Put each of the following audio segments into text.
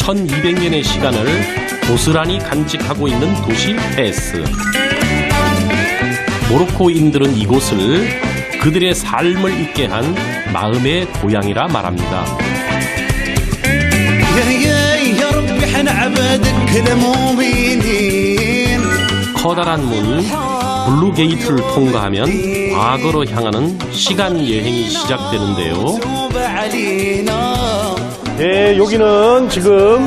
1200년의 시간을 고스란히 간직하고 있는 도시 페스. 모로코인들은 이곳을 그들의 삶을 잊게 한 마음의 고향이라 말합니다. 커다란 문 블루게이트를 통과하면 과거로 향하는 시간 여행이 시작되는데요. 네, 여기는 지금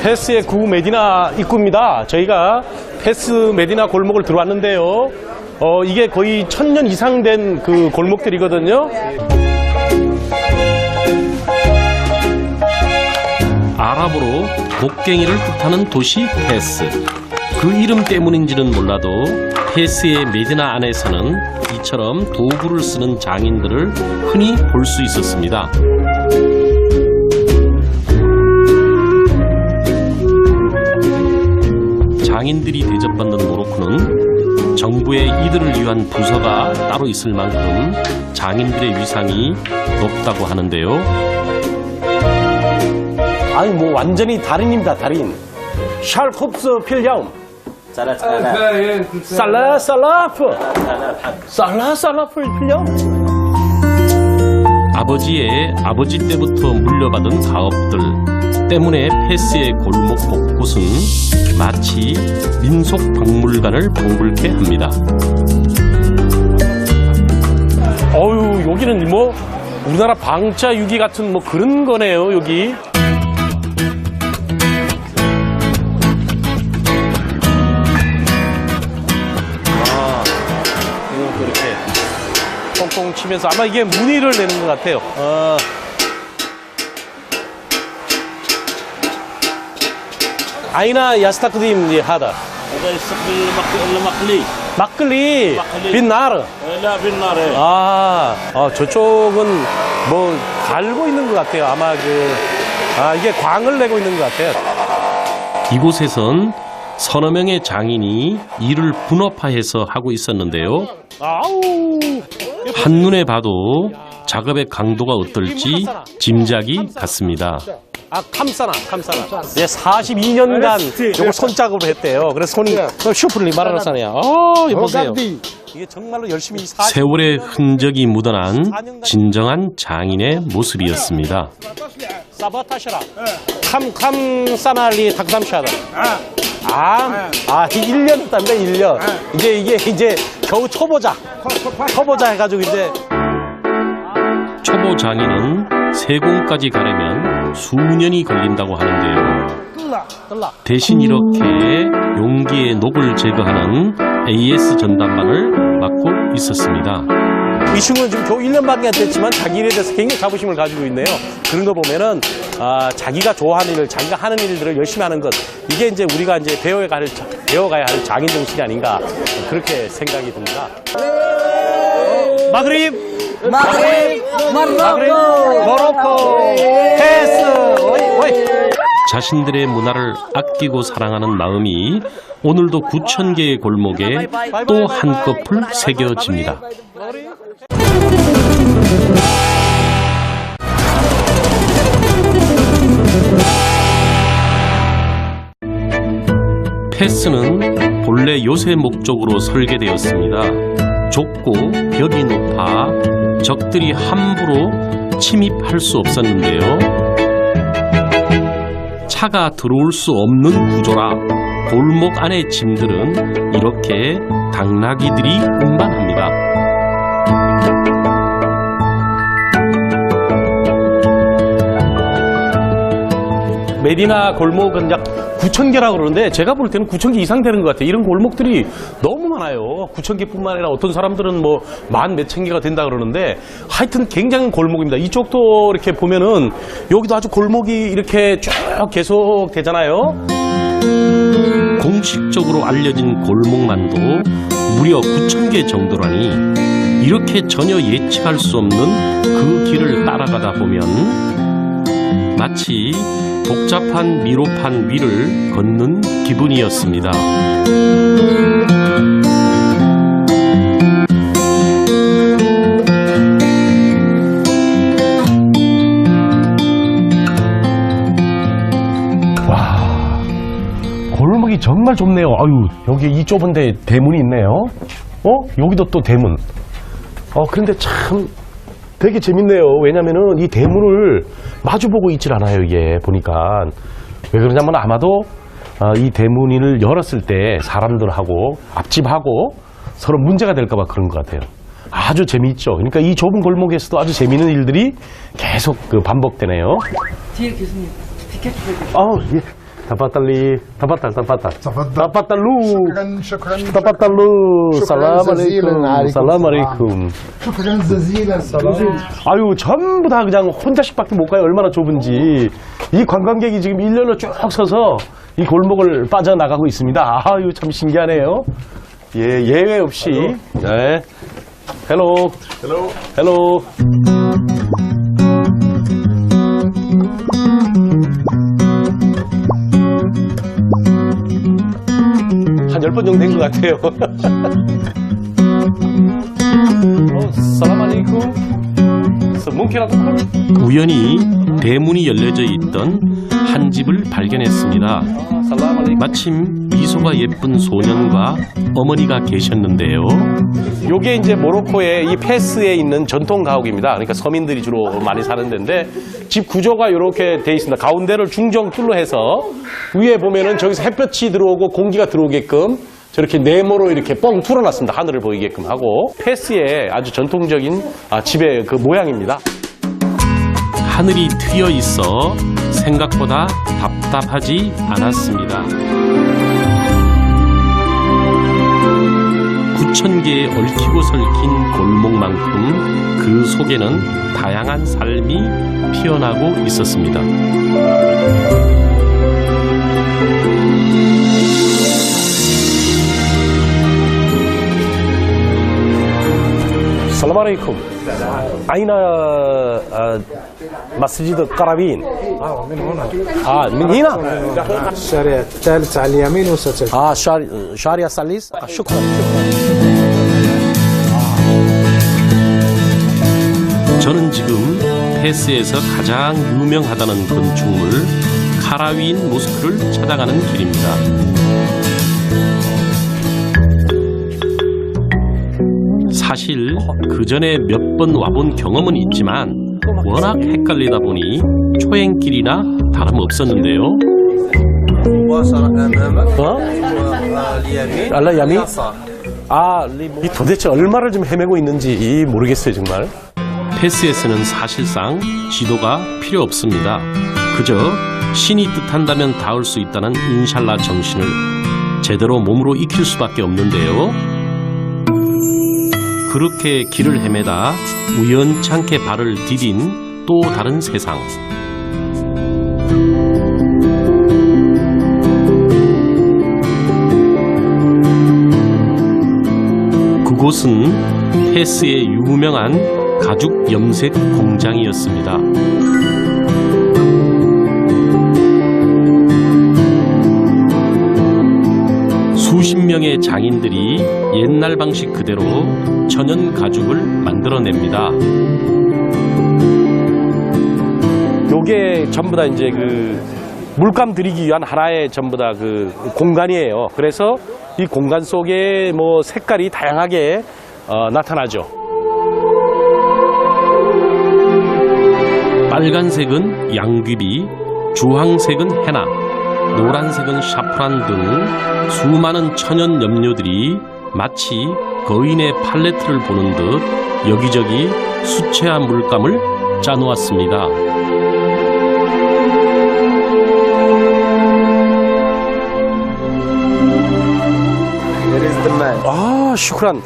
페스의 구 메디나 입구입니다. 저희가 페스 메디나 골목을 들어왔는데요. 이게 거의 1000년 이상 된 그 골목들이거든요. 아랍어로 곡괭이를 뜻하는 도시 페스. 그 이름 때문인지는 몰라도 페스의 메디나 안에서는 이처럼 도구를 쓰는 장인들을 흔히 볼 수 있었습니다. 장인들이 대접받는 모로코는 정부의 이들을 위한 부서가 따로 있을 만큼 장인들의 위상이 높다고 하는데요. 아니 뭐 완전히 달인입니다. 달인. 샬콥스 필야움. 살라살라프 필야움. 아버지의 아버지 때부터 물려받은 사업들 때문에 페스의 골목 곳곳은 마치 민속박물관을 방불케 합니다. 여기는 뭐 우리나라 방자유기 같은 뭐 그런 거네요. 여기. 이거 이렇게 뻥뻥 치면서 아마 이게 무늬를 내는 것 같아요. 아이나 야스타크딤 하다. هذا يستقبل المقلي. 막걸리 빛나르. لا بالنار. 저쪽은 뭐 갈고 있는 것 같아요. 아마 이게 광을 내고 있는 것 같아요. 이곳에선 서너 명의 장인이 일을 분업화해서 하고 있었는데요. 한눈에 작업의 강도가 어떨지 짐작이 갔습니다. 감싸나. 네, 42년간 요걸 손작업을 했대요. 그래서 손이 슈프를 말아놨잖아요. 보세요. 이게 정말로 열심히 세월의 흔적이 묻어난 진정한 장인의 모습이었습니다. 사바타시라. 감사날리 닭삼샤다. 1년 했답니다. 1년. 이제 겨우 초보자 해가지고 이제 초보 장인은 세공까지 가려면 수년이 걸린다고 하는데요. 대신 이렇게 용기의 녹을 제거하는 AS 전담반을 맡고 있었습니다. 이 친구는 지금 겨우 1년밖에 안 됐지만 자기 일에 대해서 굉장히 자부심을 가지고 있네요. 그런 거 보면은 자기가 좋아하는 일, 자기가 하는 일들을 열심히 하는 것, 이게 이제 우리가 이제 배워가야 할 장인 정신이 아닌가, 그렇게 생각이 듭니다. 마그립, 모로코, 페스. 자신들의 문화를 아끼고 사랑하는 마음이 오늘도 9,000개의 골목에 또 한꺼풀 새겨집니다. 페스는 본래 요새 목적으로 설계되었습니다. 좁고 벽이 높아 적들이 함부로 침입할 수 없었는데요. 차가 들어올 수 없는 구조라 골목 안의 짐들은 이렇게 당나귀들이 운반합니다. 메디나 골목은 약 9,000개라고 그러는데 제가 볼 때는 9,000개 이상 되는 것 같아요. 이런 골목들이 너무 많아요. 9,000개뿐만 아니라 어떤 사람들은 뭐 10,000몇 개가 된다 그러는데 하여튼 굉장한 골목입니다. 이쪽도 이렇게 보면은 여기도 아주 골목이 이렇게 쭉 계속 되잖아요. 공식적으로 알려진 골목만도 무려 9,000개 정도라니 이렇게 전혀 예측할 수 없는 그 길을 따라가다 보면 마치 복잡한 미로판 위를 걷는 기분이었습니다. 골목이 정말 좁네요. 아유, 여기 이 좁은데 대문이 있네요. 여기도 또 대문. 그런데 참 되게 재밌네요. 왜냐면은 이 대문을 마주보고 있질 않아요, 이게 보니까. 왜 그러냐면 아마도 이 대문을 열었을 때 사람들하고 앞집하고 서로 문제가 될까봐 그런 것 같아요. 아주 재미있죠. 그러니까 이 좁은 골목에서도 아주 재미있는 일들이 계속 반복되네요. 뒤에 교수님 비켜주세요. 예. 타파탈리, 타파탈루, شكرا 타파탈루, 살람 알레이쿰, 살람 알레이쿰. شكرا جزيلا 아유, 전부 다 그냥 혼자씩밖에 못 가요. 얼마나 좁은지. 이 관광객이 지금 일렬로 쭉 서서 이 골목을 빠져나가고 있습니다. 아유, 참 신기하네요. 예, 예외 없이. 네. 헬로. 헬로. 한 10번 정도 된 것 같아요. 살람 알레이쿰. 우연히 대문이 열려져 있던 한 집을 발견했습니다. 마침 미소가 예쁜 소년과 어머니가 계셨는데요. 요게 이제 모로코의 이 페스에 있는 전통 가옥입니다. 그러니까 서민들이 주로 많이 사는 데인데 집 구조가 이렇게 돼 있습니다. 가운데를 중정뚫로 해서 위에 보면은 저기서 햇볕이 들어오고 공기가 들어오게끔 저렇게 네모로 이렇게 뻥 뚫어놨습니다. 하늘을 보이게끔 하고. 페스의 아주 전통적인 집의 그 모양입니다. 하늘이 트여 있어 생각보다 답답하지 않았습니다. 9,000개의 얽히고 설킨 골목만큼 그 속에는 다양한 삶이 피어나고 있었습니다. السلام عليكم. أين مسجد القرابين؟ من هنا من هنا؟ الشارع الثالث على اليمين وستجد شارع الثالث. شكرا. 저는 지금 페스에서 가장 유명하다는 건축물 카라윈 모스크를 찾아가는 길입니다. 사실 그 전에 몇 번 와본 경험은 있지만 워낙 헷갈리다 보니 초행길이나 다름없었는데요. 알라야미? 이 도대체 얼마를 좀 헤매고 있는지 모르겠어요, 정말. 페스에서는 사실상 지도가 필요 없습니다. 그저 신이 뜻한다면 닿을 수 있다는 인샬라 정신을 제대로 몸으로 익힐 수밖에 없는데요. 그렇게 길을 헤매다 우연찮게 발을 디딘 또 다른 세상. 그곳은 페스의 유명한 가죽 염색 공장이었습니다. 수십 명의 장인들이 옛날 방식 그대로 천연 가죽을 만들어냅니다. 요게 전부 다 이제 그 물감 들이기 위한 하나의 전부 다 그 공간이에요. 그래서 이 공간 속에 뭐 색깔이 다양하게 나타나죠. 빨간색은 양귀비, 주황색은 헤나, 노란색은 샤프란 등 수많은 천연 염료들이 마치 거인의 팔레트를 보는 듯 여기저기 수채화 물감을 짜놓았습니다. 슈크란.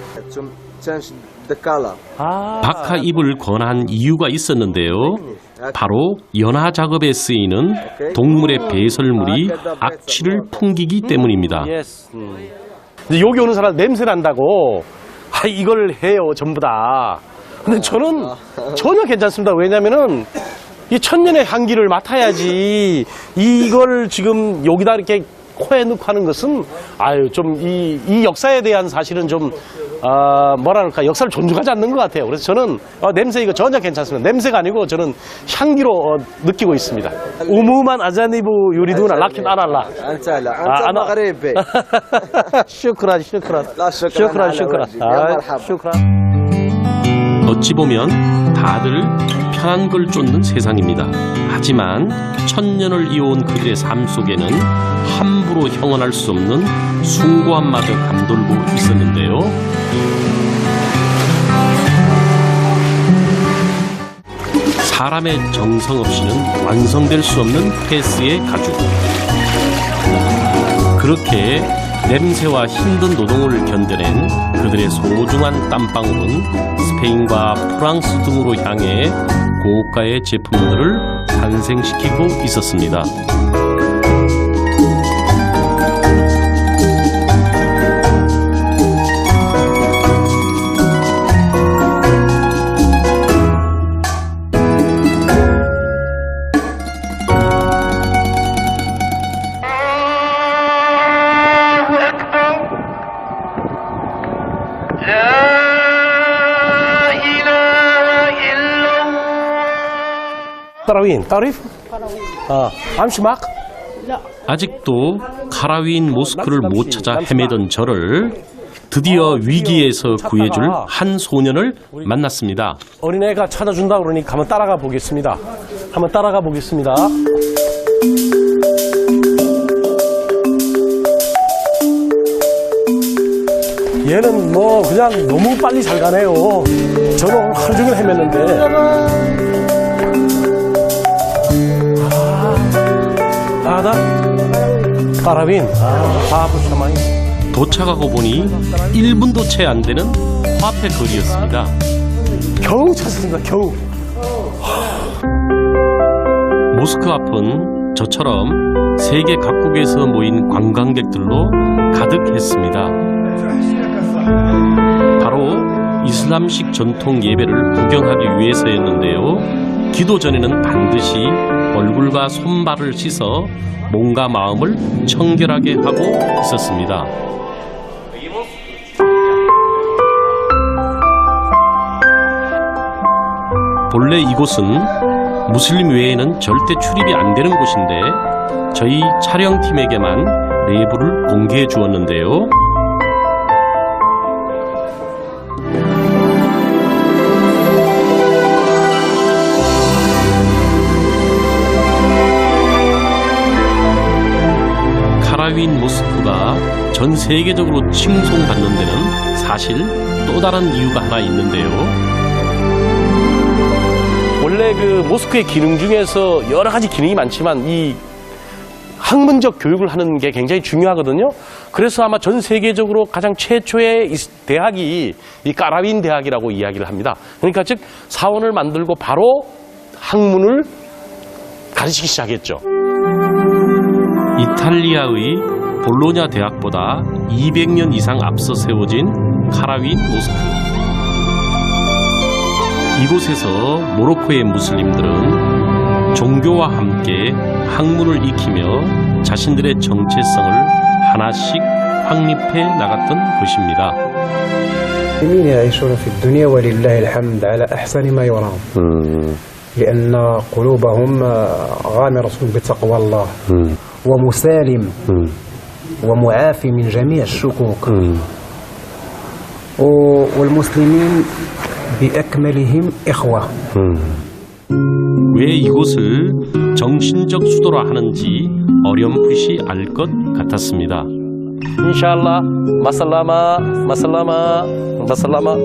박하 잎을 권한 이유가 있었는데요. 바로 연화 작업에 쓰이는 동물의 배설물이 악취를 풍기기 때문입니다. 여기 오는 사람 냄새 난다고 이걸 해요, 전부 다. 근데 저는 전혀 괜찮습니다. 왜냐면은 이 천년의 향기를 맡아야지 이걸 지금 여기다 이렇게 코에 넣고 하는 것은 아유 좀 이 역사에 대한 사실은 좀 뭐랄까 역사를 존중하지 않는 것 같아요. 그래서 저는 냄새 이거 전혀 괜찮습니다. 냄새가 아니고 저는 향기로 느끼고 있습니다. 우무만 아자니부 유리두나 라킨 아랄라. أنت لا أنت مغربي 슈크란 슈크란 لا شكرا 슈크란 على وجهك. يا مرحبا 슈크란. 어찌 보면 다들 편한 걸 쫓는 세상입니다. 하지만 천년을 이어온 그들의 삶 속에는 함부로 형언할 수 없는 숭고함마저 감돌고 있었는데요. 사람의 정성 없이는 완성될 수 없는 페스의 가죽. 그렇게 냄새와 힘든 노동을 견뎌낸 그들의 소중한 땀방울은 스페인과 프랑스 등으로 향해 고가의 제품들을 탄생시키고 있었습니다. 따라윈 따리프? 암시막? 아직도 카라윈 모스크를 못 찾아 헤매던 저를 드디어 위기에서 구해줄 한 소년을 만났습니다. 어린애가 찾아준다 그러니까 한번 따라가 보겠습니다. 한번 따라가 보겠습니다. 얘는 뭐 그냥 너무 빨리 잘 가네요. 저는 오늘 하루 종일 헤맸는데. 아다 까라빈 바부 샤마이. 도착하고 보니 1분도 채 안 되는 화폐 거리였습니다. 겨우 찾았습니다. 겨우. 모스크 앞은 저처럼 세계 각국에서 모인 관광객들로 가득했습니다. 바로 이슬람식 전통 예배를 구경하기 위해서였는데요. 기도 전에는 반드시 얼굴과 손발을 씻어 몸과 마음을 청결하게 하고 있었습니다. 본래 이곳은 무슬림 외에는 절대 출입이 안 되는 곳인데 저희 촬영팀에게만 내부를 공개해 주었는데요. 카라윈 모스크가 전 세계적으로 칭송받는 데는 사실 또 다른 이유가 하나 있는데요. 원래 그 모스크의 기능 중에서 여러 가지 기능이 많지만 이 학문적 교육을 하는 게 굉장히 중요하거든요. 그래서 아마 전 세계적으로 가장 최초의 이 대학이 이 까라윈 대학이라고 이야기를 합니다. 그러니까 즉 사원을 만들고 바로 학문을 가르치기 시작했죠. 이탈리아의 볼로냐 대학보다 200년 이상 앞서 세워진 카라윈 모스크. 이곳에서 모로코의 무슬림들은 종교와 함께 학문을 익히며 자신들의 정체성을 하나씩 확립해 나갔던 것입니다. المسلمين يعيشون في الدنيا ولله الحمد على أحسن ما يرام لأن قلوبهم غامرة بتقوى الله ومسالم ومعافي من جميع الشكوك والمسلمين بأكملهم إخوة. 왜 이곳을 정신적 수도라 하는지 어렴풋이 알 것 같았습니다. 인샬라 마살라마 마살라마 마살라마.